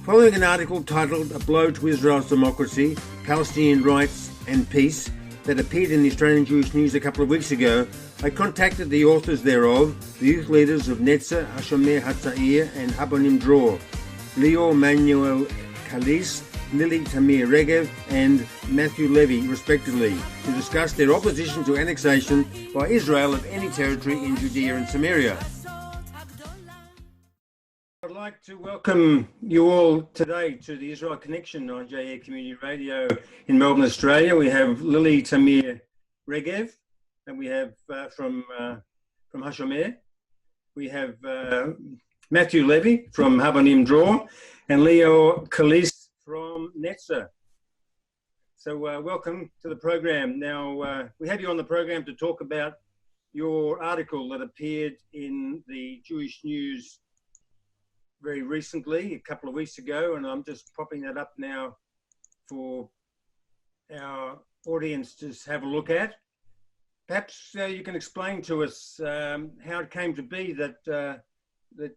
Following an article titled "A Blow to Israel's Democracy, Palestinian Rights and Peace" that appeared in the Australian Jewish News a couple of weeks ago, I contacted the authors thereof, the youth leaders of Netzer, Hashomer, Hatzair and Habonim Dror, Lior, Manuel, Kalisse, Tamir-Regev and Matthew Levy, respectively, to discuss their opposition to annexation by Israel of any territory in Judea and Samaria. I'd like to welcome you all today to the Israel Connection on Judea Community Radio in Melbourne, Australia. We have Lily Tamir-Regev, and we have from Hashomer. We have Matthew Levy from Habonim Dror, and Lior Kalisse from Netzer. So welcome to the program. Now, we have you on the program to talk about your article that appeared in the Jewish News very recently, a couple of weeks ago, and I'm just popping that up now for our audience to have a look at. Perhaps you can explain to us how it came to be that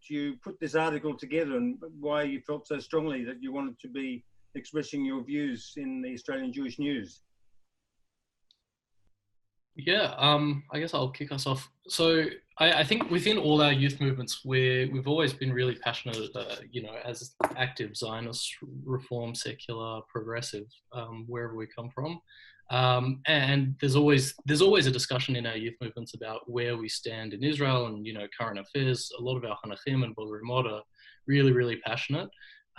you put this article together and why you felt so strongly that you wanted to be expressing your views in the Australian Jewish News. Yeah, I guess I'll kick us off. So I think within all our youth movements, we've always been really passionate, as active Zionist, reform, secular, progressive, wherever we come from. And there's always a discussion in our youth movements about where we stand in Israel and, current affairs. A lot of our Hanachim and Bogrimot are really, really passionate.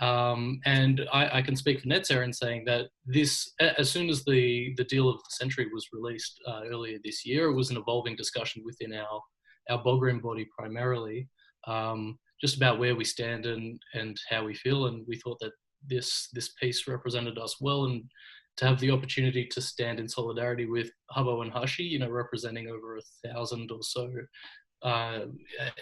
And I can speak for Netzer in saying that this, as soon as the deal of the century was released earlier this year, it was an evolving discussion within our Bogrim body primarily, just about where we stand and how we feel. And we thought that this piece represented us well, and to have the opportunity to stand in solidarity with Habo and Hashi, representing over 1,000 or so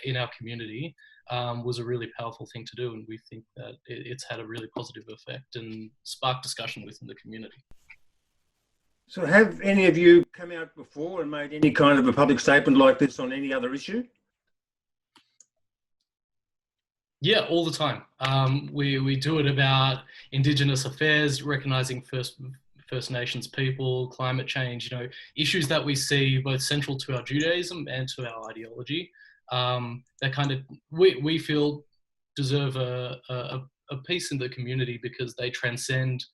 in our community, was a really powerful thing to do, and we think that it's had a really positive effect and sparked discussion within the community. So have any of you come out before and made any kind of a public statement like this on any other issue? Yeah, all the time. We do it about Indigenous affairs, recognising First Nations people, climate change, issues that we see both central to our Judaism and to our ideology. That kind of we feel deserve a piece in the community because they transcend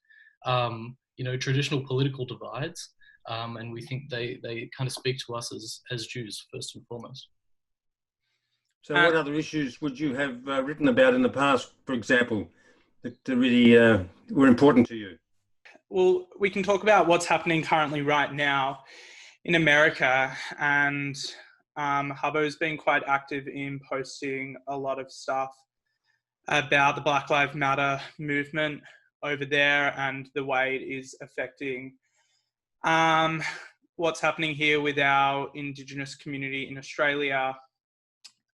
traditional political divides, and we think they kind of speak to us as Jews first and foremost. So what other issues would you have written about in the past, for example, that really were important to you? Well, we can talk about what's happening currently right now in America, and Habo's been quite active in posting a lot of stuff about the Black Lives Matter movement over there and the way it is affecting what's happening here with our Indigenous community in Australia.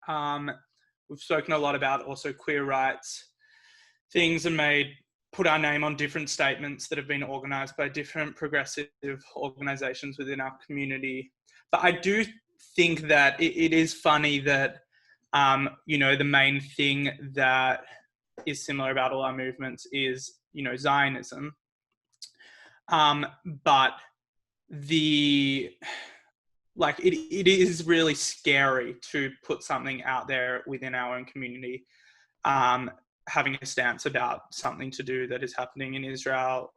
We've spoken a lot about also queer rights things and put our name on different statements that have been organised by different progressive organisations within our community. But I do think that it is funny that, the main thing that is similar about all our movements is, Zionism. But it is really scary to put something out there within our own community, having a stance about something to do that is happening in Israel,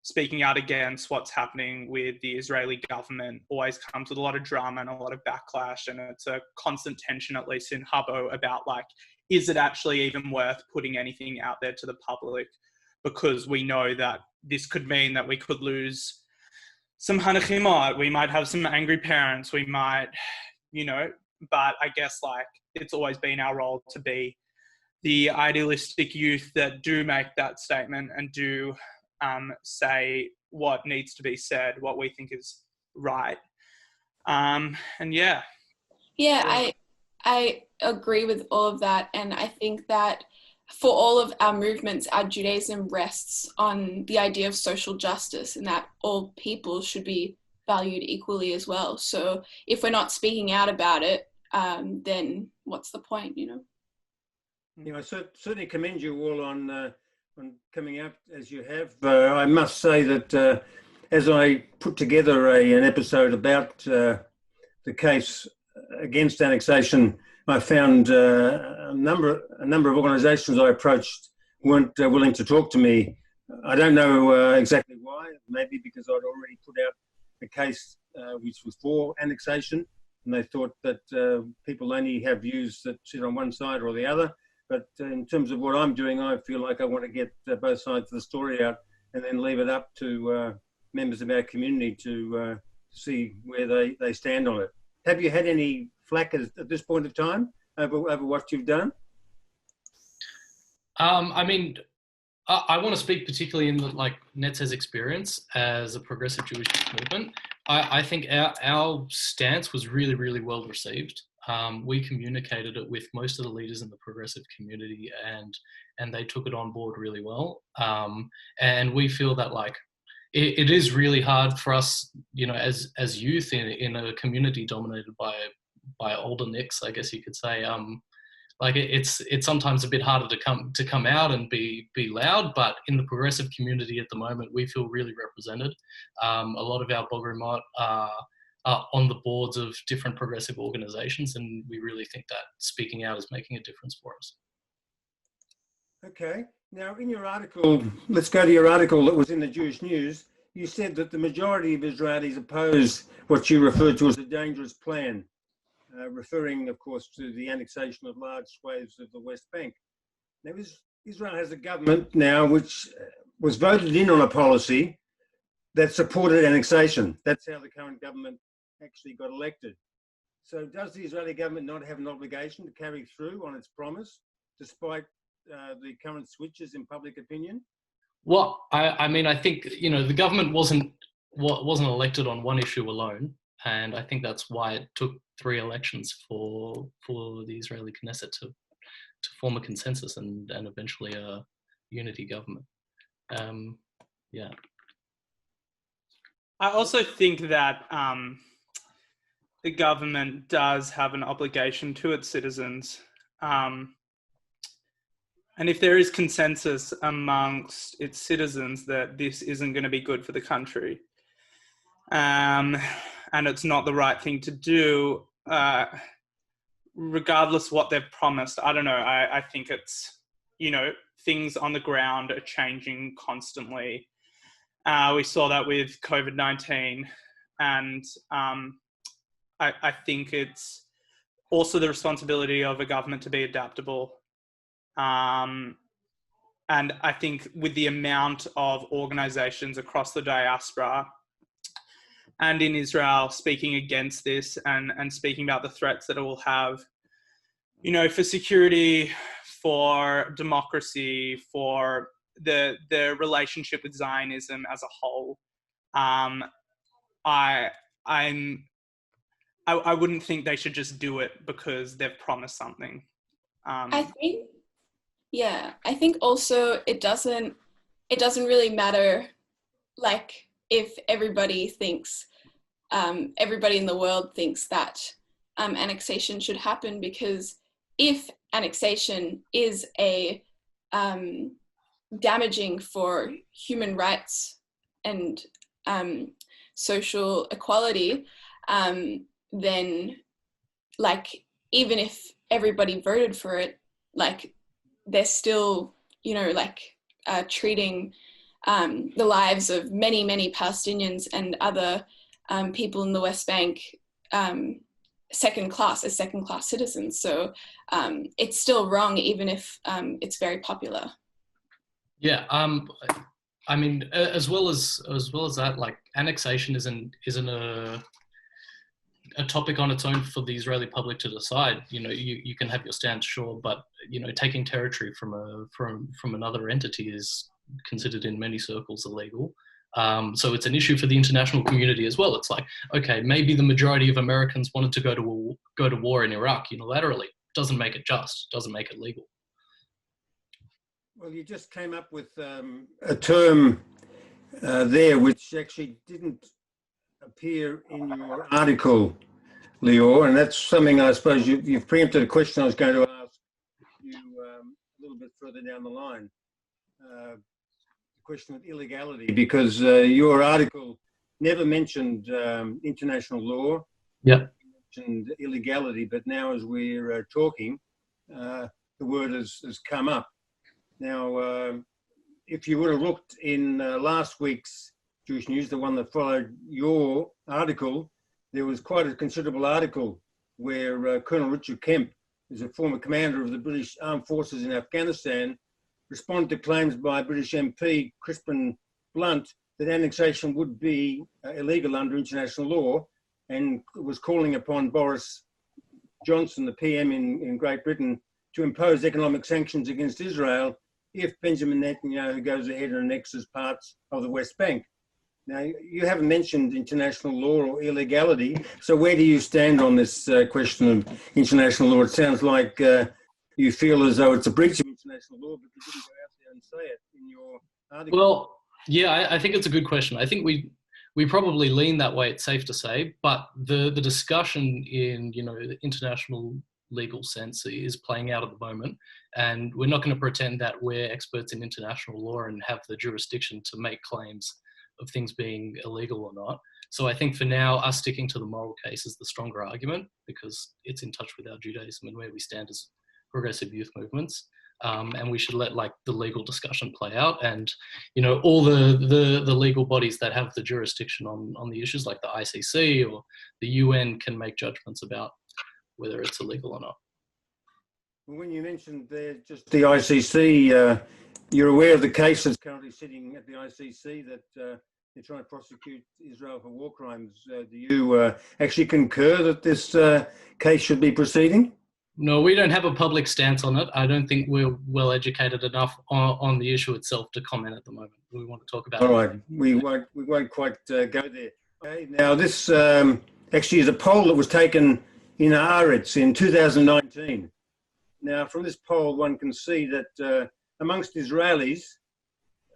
speaking out against what's happening with the Israeli government always comes with a lot of drama and a lot of backlash. And it's a constant tension, at least in Habo, about is it actually even worth putting anything out there to the public? Because we know that this could mean that we could lose some hanachimot, we might have some angry parents, we might, but I guess it's always been our role to be the idealistic youth that do make that statement and do say what needs to be said, what we think is right. Yeah, I agree with all of that. And I think that for all of our movements, our Judaism rests on the idea of social justice and that all people should be valued equally as well. So if we're not speaking out about it, then what's the point, I certainly commend you all on coming out as you have. I must say that as I put together an episode about the case against annexation, I found a number of organisations I approached weren't willing to talk to me. I don't know exactly why. Maybe because I'd already put out a case which was for annexation, and they thought that people only have views that sit on one side or the other. But in terms of what I'm doing, I feel like I want to get both sides of the story out and then leave it up to members of our community to see where they stand on it. Have you had any flack at this point of time over what you've done? I mean, I want to speak particularly in Netzer's experience as a progressive Jewish movement. I think our stance was really, really well received. We communicated it with most of the leaders in the progressive community, and they took it on board really well. And we feel that it is really hard for us, as youth in a community dominated by older nicks, I guess you could say. It's sometimes a bit harder to come out and be loud, but in the progressive community at the moment, we feel really represented. A lot of our Bogrumot are on the boards of different progressive organisations, and we really think that speaking out is making a difference for us. Okay. Now, in your article, let's go to your article that was in the Jewish News. You said that the majority of Israelis oppose what you referred to as a dangerous plan, referring, of course, to the annexation of large swathes of the West Bank. Now, Israel has a government now which was voted in on a policy that supported annexation. That's how the current government actually got elected. So does the Israeli government not have an obligation to carry through on its promise, despite the current switches in public opinion? Well, I mean, I think, the government wasn't elected on one issue alone. And I think that's why it took 3 elections for the Israeli Knesset to form a consensus and eventually a unity government. Yeah. I also think that the government does have an obligation to its citizens. And if there is consensus amongst its citizens that this isn't going to be good for the country, and it's not the right thing to do, regardless what they've promised, I don't know. I think it's, things on the ground are changing constantly. We saw that with COVID-19, and I think it's also the responsibility of a government to be adaptable. And I think with the amount of organizations across the diaspora and in Israel speaking against this and speaking about the threats that it will have, for security, for democracy, for the relationship with Zionism as a whole, I wouldn't think they should just do it because they've promised something. I think also it doesn't really matter, if everybody thinks, everybody in the world thinks that annexation should happen, because if annexation is damaging for human rights and social equality, then even if everybody voted for it, they're still, treating the lives of many, many Palestinians and other people in the West Bank second class citizens. So it's still wrong, even if it's very popular. Yeah, I mean, as well as that, annexation isn't a topic on its own for the Israeli public to decide. You can have your stance, sure, but taking territory from another entity is considered in many circles illegal. So it's an issue for the international community as well. It's okay, maybe the majority of Americans wanted to go to war in Iraq unilaterally. Doesn't make it just, doesn't make it legal. Well, you just came up with a term there which actually didn't appear in your article, Lior, and that's something I suppose you've preempted a question I was going to ask you a little bit further down the line. The question of illegality, because your article never mentioned international law. Yeah. Mentioned illegality, but now as we're talking, the word has come up. Now, if you would have looked in last week's Jewish News, the one that followed your article, there was quite a considerable article where Colonel Richard Kemp, who's a former commander of the British Armed Forces in Afghanistan, responded to claims by British MP Crispin Blunt that annexation would be illegal under international law, and was calling upon Boris Johnson, the PM in Great Britain, to impose economic sanctions against Israel if Benjamin Netanyahu goes ahead and annexes parts of the West Bank. Now, you haven't mentioned international law or illegality, so where do you stand on this question of international law? It sounds like you feel as though it's a breach of international law, but you didn't go out there and say it in your article. Well, yeah, I think it's a good question. I think we probably lean that way, it's safe to say, but the discussion in, the international legal sense is playing out at the moment, and we're not going to pretend that we're experts in international law and have the jurisdiction to make claims of things being illegal or not. So I think for now, us sticking to the moral case is the stronger argument, because it's in touch with our Judaism and where we stand as progressive youth movements. And we should let the legal discussion play out, and all the legal bodies that have the jurisdiction on the issues, like the ICC or the UN, can make judgments about whether it's illegal or not. Well, when you mentioned there just the ICC, you're aware of the case that's currently sitting at the ICC that they're trying to prosecute Israel for war crimes. Do you actually concur that this case should be proceeding? No, we don't have a public stance on it. I don't think we're well educated enough on the issue itself to comment at the moment. We want to talk about it. All right, we won't quite go there. Okay, now this actually is a poll that was taken in Haaretz in 2019. Now, from this poll, one can see that amongst Israelis,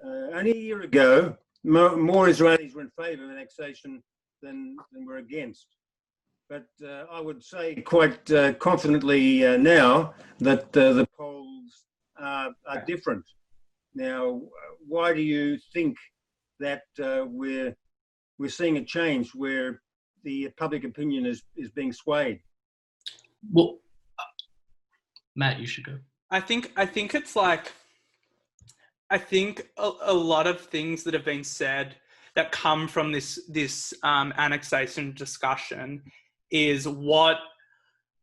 only a year ago, more Israelis were in favour of annexation than were against. But I would say quite confidently now that the polls are different. Now, why do you think that we're seeing a change where the public opinion is being swayed? Well, Matt, you should go. I think it's like, I think a lot of things that have been said that come from this annexation discussion is what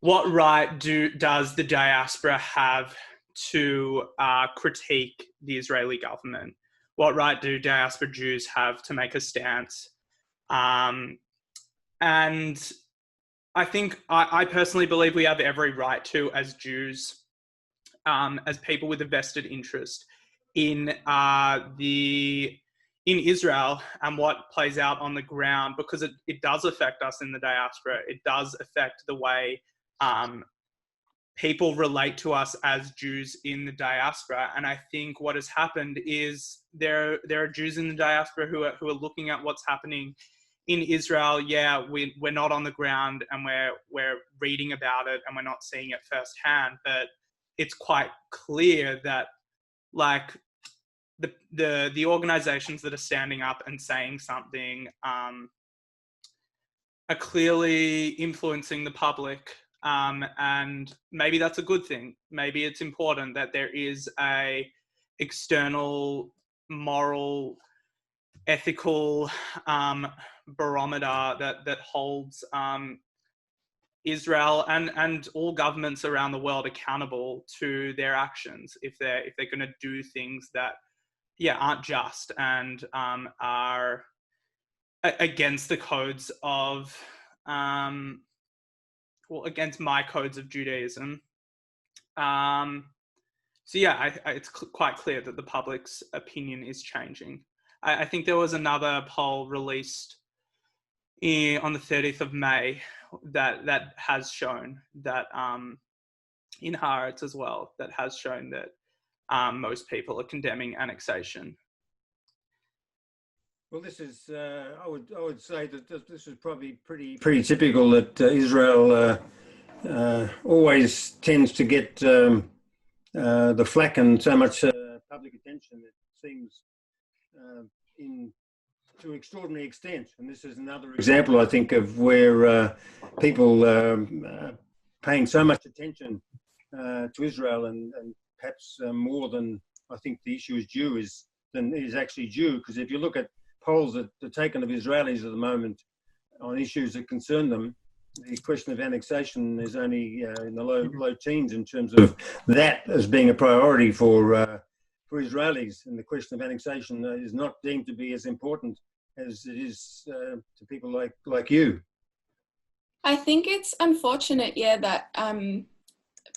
right does the diaspora have to critique the Israeli government? What right do diaspora Jews have to make a stance? And I think I personally believe we have every right to, as Jews, as people with a vested interest in Israel and what plays out on the ground, because it does affect us in the diaspora. It does affect the way people relate to us as Jews in the diaspora. And I think what has happened is there are Jews in the diaspora who are looking at what's happening in Israel. Yeah, we're not on the ground and we're reading about it and we're not seeing it firsthand, but it's quite clear that the organizations that are standing up and saying something are clearly influencing the public, and maybe that's a good thing. Maybe it's important that there is a external moral, ethical barometer that holds Israel and all governments around the world accountable to their actions if they're going to do things that aren't just and are against the codes of against my codes of Judaism. It's quite clear that the public's opinion is changing. I think there was another poll released on the 30th of May that has shown that in Haaretz as well, that has shown that most people are condemning annexation. Well, this is I would say that this is probably pretty typical that Israel always tends to get the flack and so much public attention, it seems, to an extraordinary extent. And this is another example, I think, of where people paying so much attention to Israel and perhaps more than I think the issue is due is actually due. Because if you look at polls that are taken of Israelis at the moment on issues that concern them, the question of annexation is only in the low teens in terms of that as being a priority for Israelis. And the question of annexation is not deemed to be as important as it is to people like you. I think it's unfortunate, that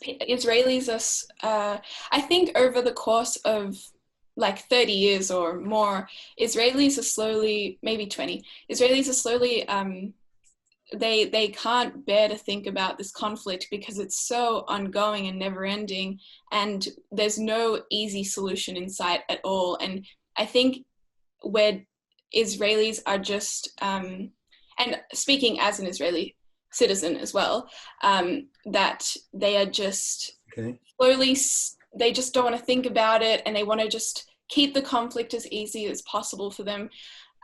Israelis are, I think over the course of like 30 years or more, Israelis are slowly, maybe 20, Israelis are slowly, they can't bear to think about this conflict because it's so ongoing and never ending, and there's no easy solution in sight at all. And I think where Israelis are just, and speaking as an Israeli citizen as well, that they are just slowly, they just don't want to think about it, and they want to just keep the conflict as easy as possible for them.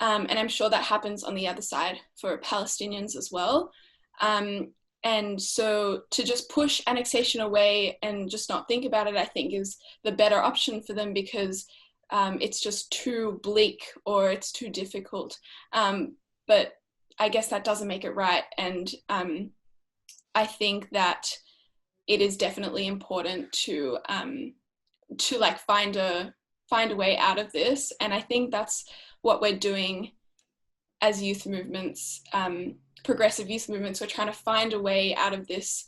And I'm sure that happens on the other side for Palestinians as well. And so to just push annexation away and just not think about it, I think is the better option for them, because it's just too bleak or it's too difficult. But I guess that doesn't make it right. And I think that it is definitely important to like find a way out of this. And I think that's what we're doing as youth movements, progressive youth movements. We're trying to find a way out of this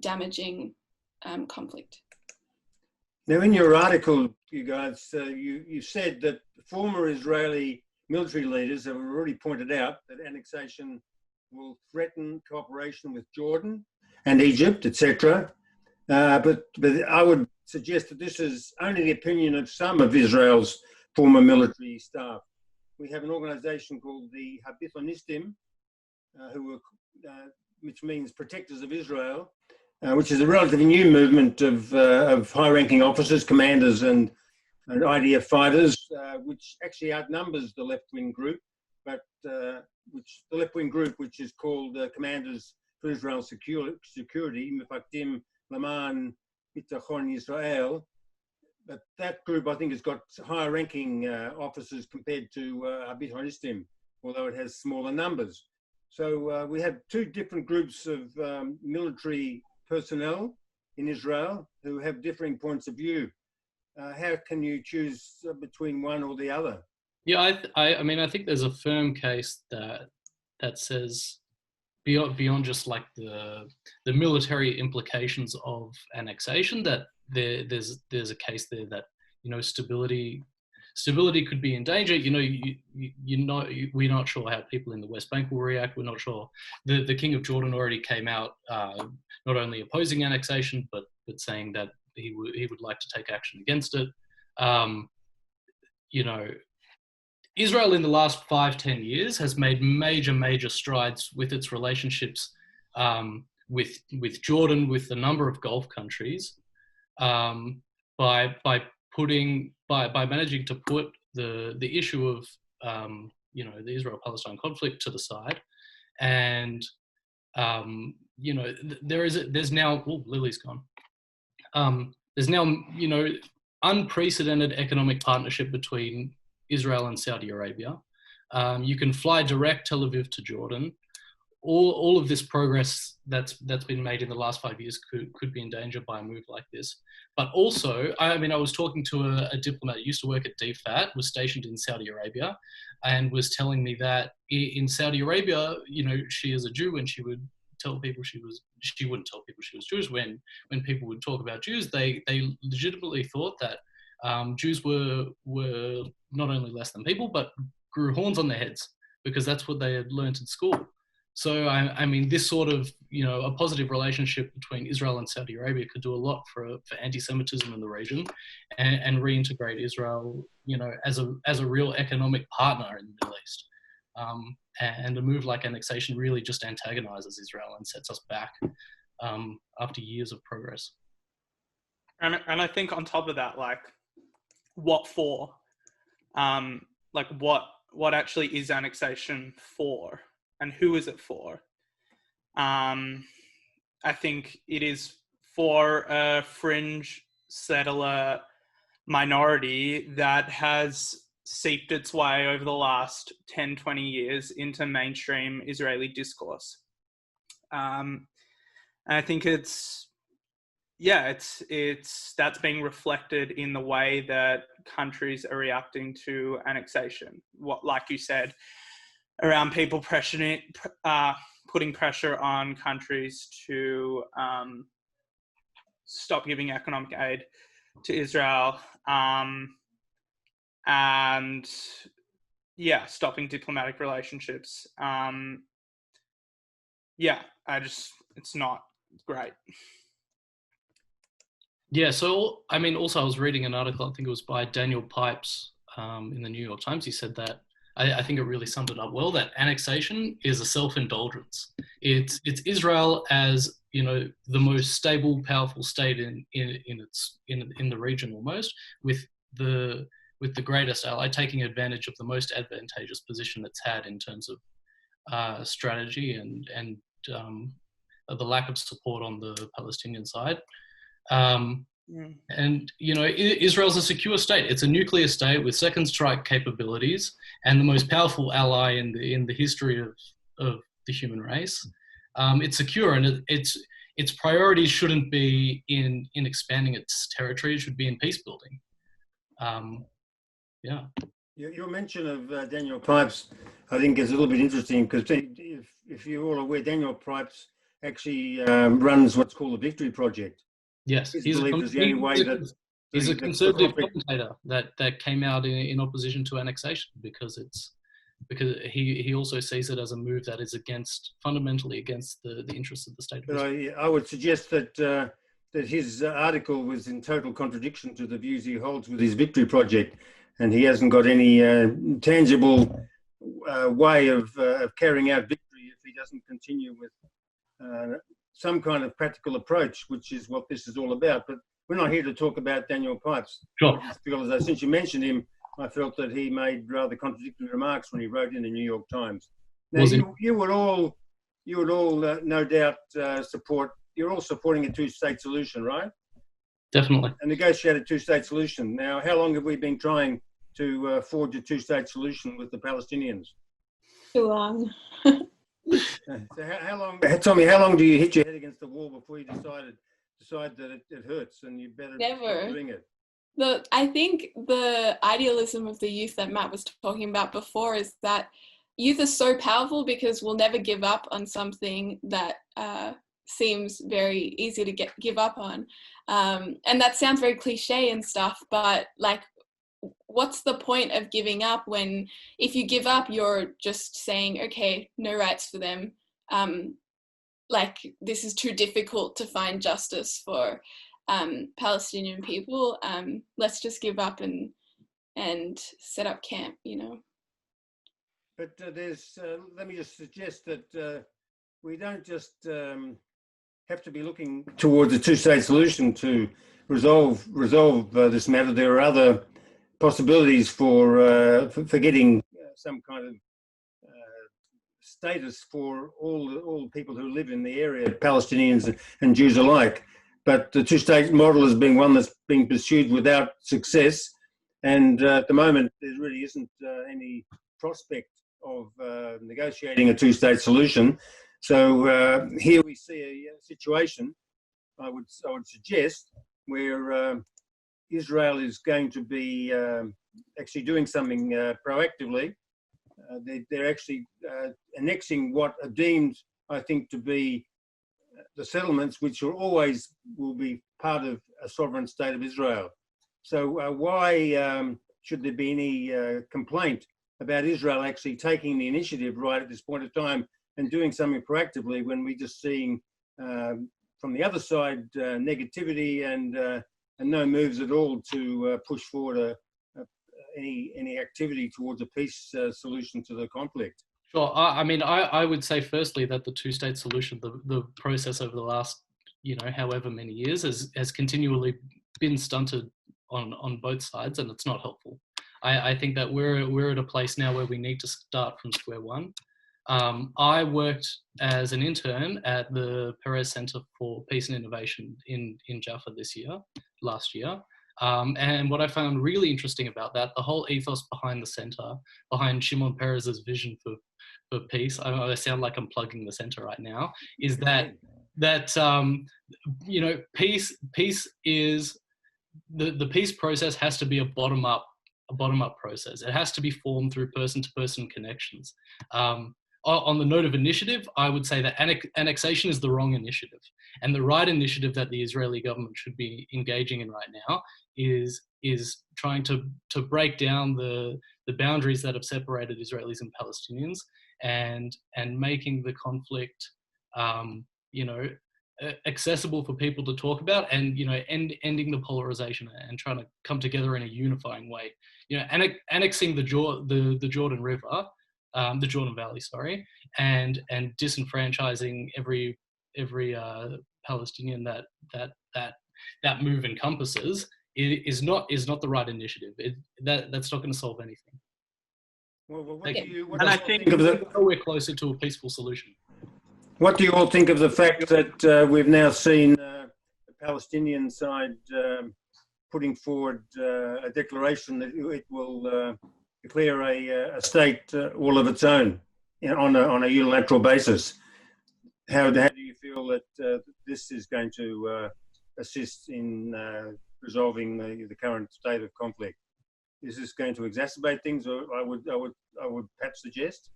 damaging conflict. Now, in your article, you guys, you said that former Israeli military leaders have already pointed out that annexation will threaten cooperation with Jordan and Egypt, etc. But I would suggest that this is only the opinion of some of Israel's former military staff. We have an organization called the Habonim, which means Protectors of Israel, which is a relatively new movement of high-ranking officers, commanders, and IDF fighters, which actually outnumbers the left-wing group, but which is called Commanders for Israel's Security, Mefakdim Laman Bitachon Yisrael. But that group, I think, has got higher ranking officers compared to Habonim, although it has smaller numbers. So we have two different groups of military personnel in Israel who have differing points of view. How can you choose between one or the other? Yeah, I mean, I think there's a firm case that says beyond just like the military implications of annexation, that there's a case there that, you know, stability could be in danger. You know, we're not sure how people in the West Bank will react. We're not sure. The King of Jordan already came out not only opposing annexation, but saying that he would like to take action against it. You know, Israel in the last 5-10 years has made major strides with its relationships with Jordan, with a number of Gulf countries, by managing to put the issue of you know, the Israel-Palestine conflict to the side. And you know, there's now, Lily's gone. There's now, you know, unprecedented economic partnership between Israel and Saudi Arabia. You can fly direct Tel Aviv to Jordan. All of this progress that's been made in the last 5 years could be in danger by a move like this. But also, I mean, I was talking to a diplomat who used to work at DFAT, was stationed in Saudi Arabia, and was telling me that in Saudi Arabia, you know, she is a Jew, and she would tell people she wouldn't tell people she was Jewish. When people would talk about Jews, they legitimately thought that Jews were not only less than people, but grew horns on their heads, because that's what they had learned in school. So, I mean, this sort of, you know, a positive relationship between Israel and Saudi Arabia could do a lot for anti-Semitism in the region, and reintegrate Israel, you know, as a real economic partner in the Middle East. And a move like annexation really just antagonizes Israel and sets us back after years of progress. And I think on top of that, like, what for? Like, what actually is annexation for, and who is it for? I think it is for a fringe settler minority that has seeped its way over the last 10, 20 years into mainstream Israeli discourse. And I think it's that's being reflected in the way that countries are reacting to annexation. What, like you said, around people putting pressure on countries to stop giving economic aid to Israel, and stopping diplomatic relationships. It's not great. Yeah, so I mean, also I was reading an article, I think it was by Daniel Pipes in the New York Times. He said that, I think it really summed it up well, that annexation is a self-indulgence. It's Israel as, you know, the most stable, powerful state in the region almost, with the greatest ally taking advantage of the most advantageous position it's had in terms of strategy and the lack of support on the Palestinian side. And, you know, Israel's a secure state. It's a nuclear state with second strike capabilities and the most powerful ally in the history of the human race. It's secure, and its priorities shouldn't be in expanding its territory. It should be in peace building. Your mention of Daniel Pipes, I think, is a little bit interesting, because if you're all aware, Daniel Pipes actually runs what's called the Victory Project. Yes, he's a conservative commentator that came out in opposition to annexation because he also sees it as a move that is fundamentally against the interests of the state of Israel. I would suggest that his article was in total contradiction to the views he holds with his Victory Project, and he hasn't got any tangible way of carrying out victory if he doesn't continue with some kind of practical approach, which is what this is all about. But we're not here to talk about Daniel Pipes. Sure. Because since you mentioned him, I felt that he made rather contradictory remarks when he wrote in the New York Times. Now, you would all no doubt support. You're all supporting a two-state solution, right? Definitely. A negotiated two-state solution. Now, how long have we been trying to forge a two-state solution with the Palestinians? Too long. So how long? Tell me, how long do you hit your head against the wall before you decide that it hurts and you better stop doing it? I think the idealism of the youth that Matt was talking about before is that youth is so powerful because we'll never give up on something that seems very easy to give up on. And that sounds very cliche and stuff, but like, what's the point of giving up when, if you give up, you're just saying, okay, no rights for them. Like, this is too difficult to find justice for Palestinian people. Let's just give up and set up camp, you know. But let me just suggest that we don't just have to be looking towards a two-state solution to resolve this matter. There are other possibilities for getting some kind of status for all people who live in the area, Palestinians and Jews alike. But the two-state model has been one that's been pursued without success, and at the moment there really isn't any prospect of negotiating a two-state solution. So here we see a situation, I would suggest, where Israel is going to be actually doing something proactively. They're actually annexing what are deemed, I think, to be the settlements, which will be part of a sovereign state of Israel. So why should there be any complaint about Israel actually taking the initiative right at this point of time and doing something proactively, when we're just seeing from the other side negativity and no moves at all to push forward any activity towards a peace solution to the conflict? Sure. I mean, I would say firstly that the two-state solution, the process over the last, however many years has continually been stunted on both sides, and it's not helpful. I think that we're at a place now where we need to start from square one. I worked as an intern at the Perez Center for Peace and Innovation in Jaffa last year. And what I found really interesting about that, the whole ethos behind the center, behind Shimon Peres's vision for peace, I sound like I'm plugging the center right now, is that peace is, the peace process has to be a bottom-up process. It has to be formed through person-to-person connections. On the note of initiative, I would say that annexation is the wrong initiative. And the right initiative that the Israeli government should be engaging in right now is trying to break down the boundaries that have separated Israelis and Palestinians, and making the conflict, accessible for people to talk about, and ending the polarization and trying to come together in a unifying way. Annexing the Jordan River, the Jordan Valley, sorry, and disenfranchising every Palestinian that move encompasses is not the right initiative. That's not going to solve anything. Well, I think we're closer to a peaceful solution. What do you all think of the fact that we've now seen the Palestinian side putting forward a declaration that it will declare a state all of its own on a unilateral basis? How do you feel that this is going to assist in resolving the current state of conflict? Is this going to exacerbate things, or I would perhaps suggest?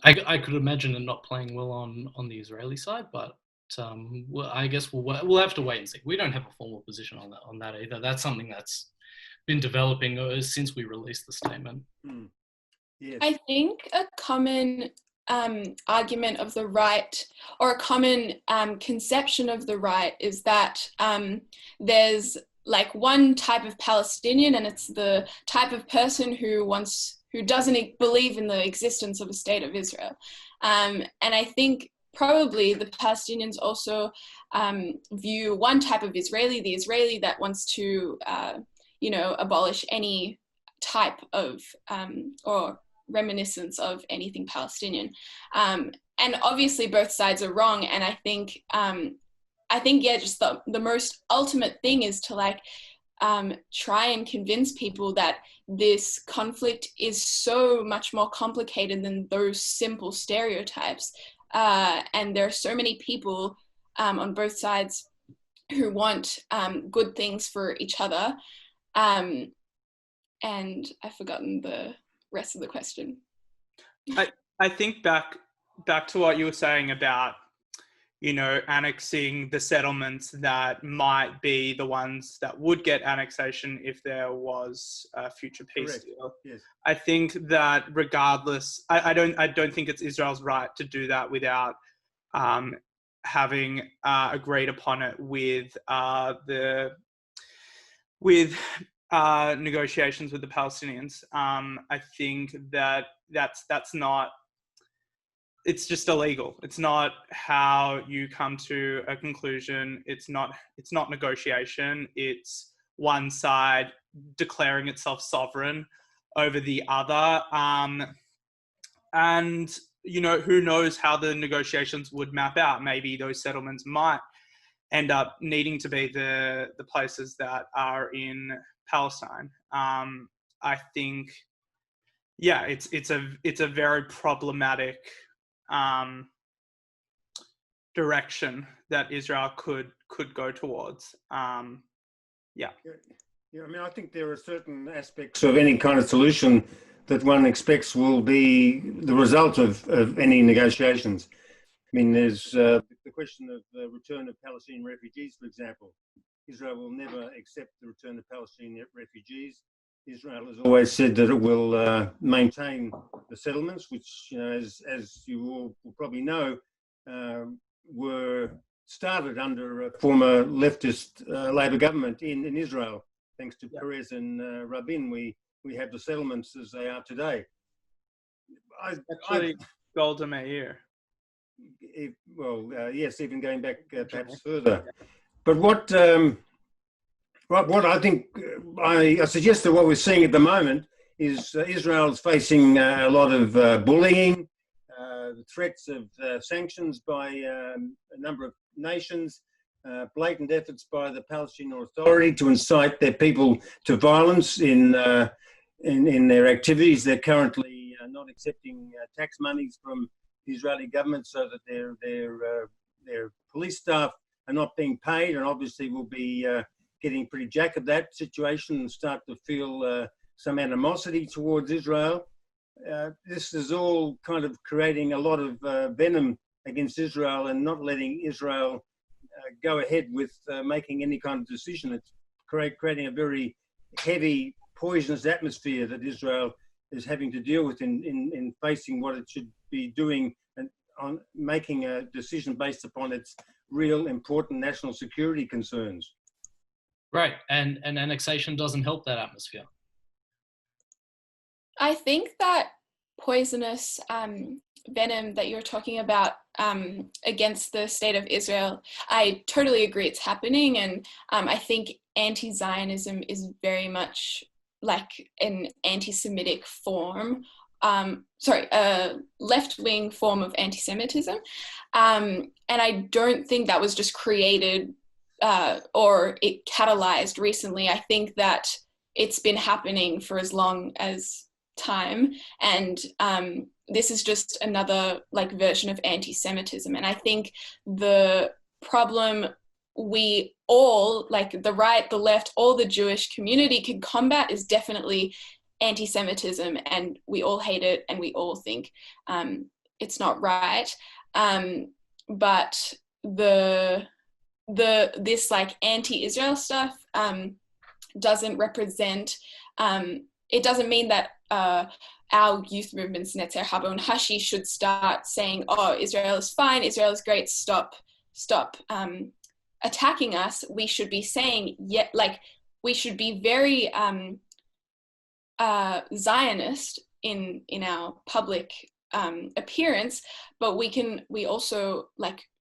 I could imagine it not playing well on the Israeli side, but I guess we'll have to wait and see. We don't have a formal position on that either. That's something that's been developing since we released the statement. Yes. I think a common argument of the right, or a common conception of the right, is that there's like one type of Palestinian, and it's the type of person who doesn't believe in the existence of a state of Israel. And I think probably the Palestinians also view one type of Israeli, the Israeli that wants to, abolish any type of or reminiscence of anything Palestinian. And obviously both sides are wrong. And I think just the most ultimate thing is to try and convince people that this conflict is so much more complicated than those simple stereotypes. And there are so many people on both sides who want good things for each other. And I've forgotten the rest of the question. I think back to what you were saying about, annexing the settlements that might be the ones that would get annexation if there was a future peace deal. Yes. I think that regardless, I don't think it's Israel's right to do that without having agreed upon it with negotiations with the Palestinians. I think that's not. It's just illegal. It's not how you come to a conclusion. It's not negotiation. It's one side declaring itself sovereign over the other. And who knows how the negotiations would map out. Maybe those settlements might end up needing to be the places that are in Palestine. I think, it's a very problematic direction that Israel could go towards. I think there are certain aspects of any kind of solution that one expects will be the result of any negotiations. There's the question of the return of Palestinian refugees, for example. Israel will never accept the return of Palestinian refugees. Israel has always said that it will maintain the settlements, which, as you all will probably know, were started under a former leftist Labor government in Israel. Thanks to Perez and Rabin, we have the settlements as they are today. Golda Meir. Yes, even going back perhaps further. But what Right. What I think, I suggest that what we're seeing at the moment is Israel's facing a lot of bullying, threats of sanctions by a number of nations, blatant efforts by the Palestinian Authority to incite their people to violence in their activities. They're currently not accepting tax monies from the Israeli government, so that their police staff are not being paid, and obviously will be getting pretty jack of that situation and start to feel some animosity towards Israel. This is all kind of creating a lot of venom against Israel and not letting Israel go ahead with making any kind of decision. It's creating a very heavy, poisonous atmosphere that Israel is having to deal with in facing what it should be doing and on making a decision based upon its real important national security concerns. Right, and annexation doesn't help that atmosphere. I think that poisonous venom that you're talking about against the state of Israel, I totally agree it's happening, and I think anti-Zionism is very much like an anti-Semitic form, a left-wing form of anti-Semitism, and I don't think that was just created or it catalyzed recently. I think that it's been happening for as long as time, and this is just another version of anti-Semitism. And I think the problem we all, the right, the left, all the Jewish community can combat is definitely anti-Semitism, and we all hate it and we all think it's not right, but this anti-Israel stuff doesn't represent, it doesn't mean that our youth movements, Netzer, Habo, and Hashi, should start saying, oh, Israel is fine, Israel is great, stop attacking us. We should be saying, we should be very Zionist in our public appearance, but we also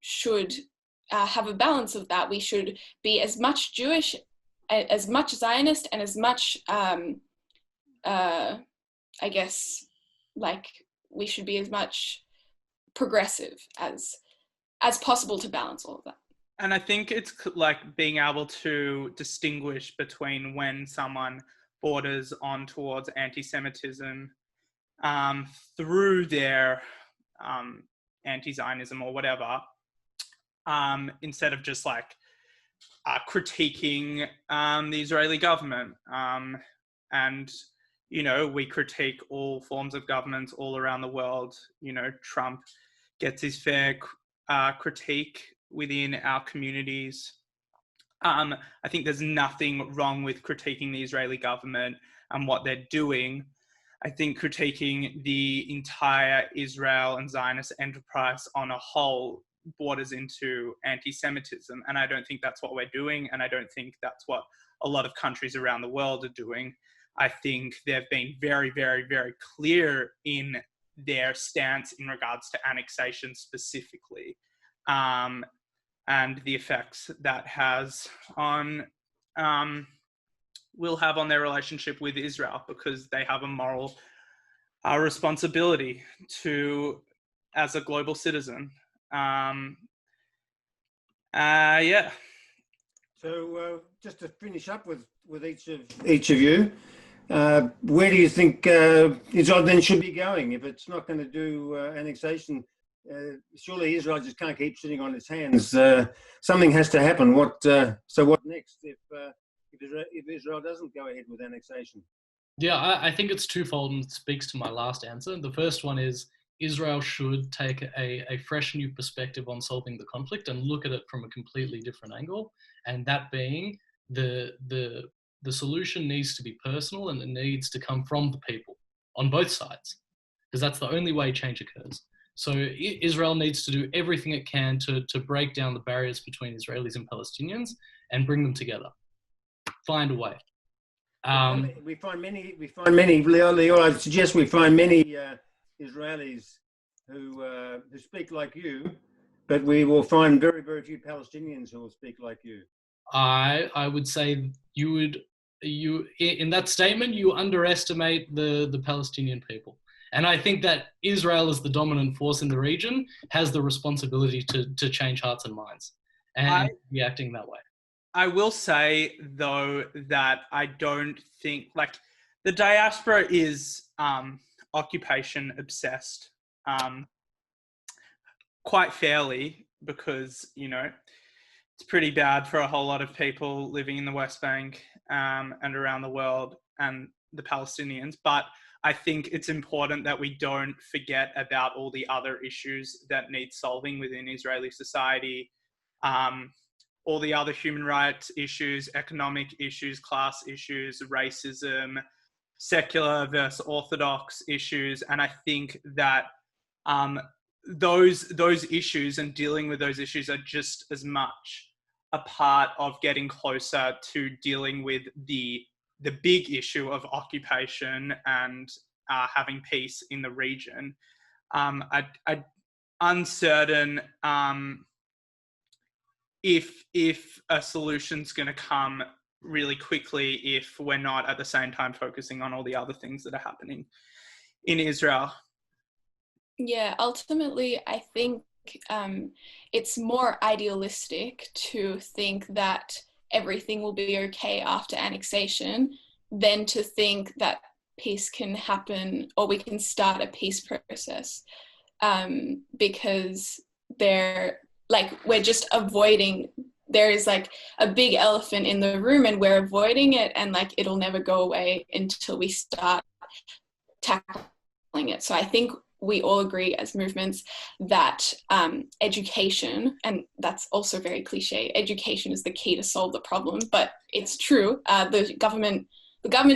should have a balance of that. We should be as much Jewish, as much Zionist, and as much I guess we should be as much progressive as possible to balance all of that. And I think it's being able to distinguish between when someone borders on towards anti-Semitism through their anti-Zionism or whatever, instead of just critiquing the Israeli government. And we critique all forms of governments all around the world. Trump gets his fair critique within our communities. I think there's nothing wrong with critiquing the Israeli government and what they're doing. I think critiquing the entire Israel and Zionist enterprise on a whole borders into anti-Semitism. And I don't think that's what we're doing. And I don't think that's what a lot of countries around the world are doing. I think they've been very, very, very clear in their stance in regards to annexation specifically, and the effects that has on, will have on their relationship with Israel, because they have a moral responsibility to, as a global citizen. Yeah. So just to finish up with each of you, where do you think Israel then should be going if it's not going to do annexation? Surely Israel just can't keep sitting on its hands. Something has to happen. So what next if Israel doesn't go ahead with annexation? Yeah, I think it's twofold, and it speaks to my last answer. The first one is Israel should take a fresh new perspective on solving the conflict and look at it from a completely different angle, and that being the solution needs to be personal, and it needs to come from the people on both sides, because that's the only way change occurs. So Israel needs to do everything it can to break down the barriers between Israelis and Palestinians and bring them together. Find a way. We find many. Lior, I suggest we find many Israelis who speak like you, but we will find very, very few Palestinians who will speak like you. I would say in that statement, you underestimate the Palestinian people. And I think that Israel, as the dominant force in the region, has the responsibility to change hearts and minds and reacting that way. I will say, though, that I don't think, like, the diaspora is occupation obsessed, quite fairly, because, you know, it's pretty bad for a whole lot of people living in the West Bank and around the world, and the Palestinians. But I think it's important that we don't forget about all the other issues that need solving within Israeli society, all the other human rights issues, economic issues, class issues, racism, secular versus orthodox issues. And I think that those issues and dealing with those issues are just as much a part of getting closer to dealing with the big issue of occupation and having peace in the region. I'm uncertain if a solution's going to come really quickly if we're not at the same time focusing on all the other things that are happening in Israel. Yeah, ultimately, I think it's more idealistic to think that everything will be okay after annexation than to think that peace can happen or we can start a peace process, because we're just avoiding, there is like a big elephant in the room and we're avoiding it, and like it'll never go away until we start tackling it. So I think we all agree as movements that education, and that's also very cliche, education is the key to solve the problem, but it's true. The government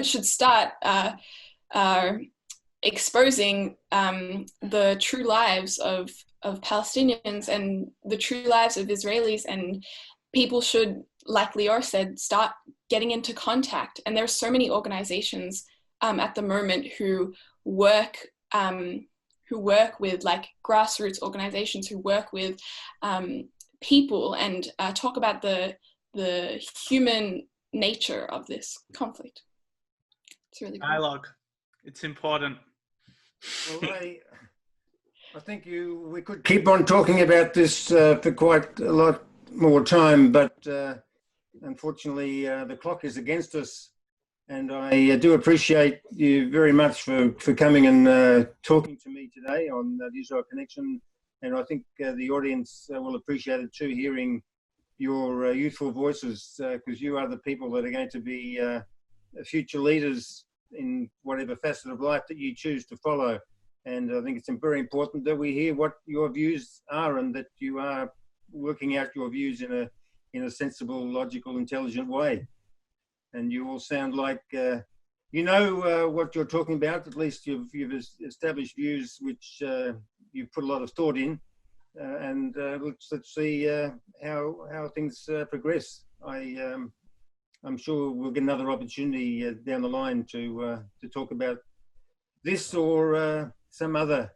should start exposing the true lives of Palestinians and the true lives of Israelis, and people should, like Lior said, start getting into contact. And there are so many organizations at the moment who work with like grassroots organizations who work with people and talk about the human nature of this conflict. It's really cool. Dialogue. It's important. Well, I think we could keep on talking about this for quite a lot more time, but unfortunately the clock is against us. And I do appreciate you very much for coming and talking to me today on the Israel Connection. And I think the audience will appreciate it too, hearing your youthful voices, because you are the people that are going to be future leaders in whatever facet of life that you choose to follow. And I think it's very important that we hear what your views are and that you are working out your views in a sensible, logical, intelligent way. And you all sound like you know what you're talking about. At least you've established views which you've put a lot of thought in. And let's see how things progress. I'm sure we'll get another opportunity down the line to talk about this or some other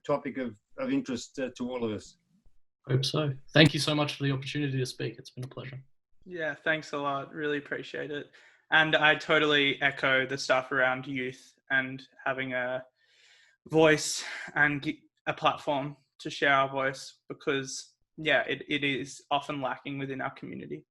topic of interest to all of us. Hope so. Thank you so much for the opportunity to speak. It's been a pleasure. Yeah, thanks a lot. Really appreciate it. And I totally echo the stuff around youth and having a voice and a platform to share our voice, because, yeah, it is often lacking within our community.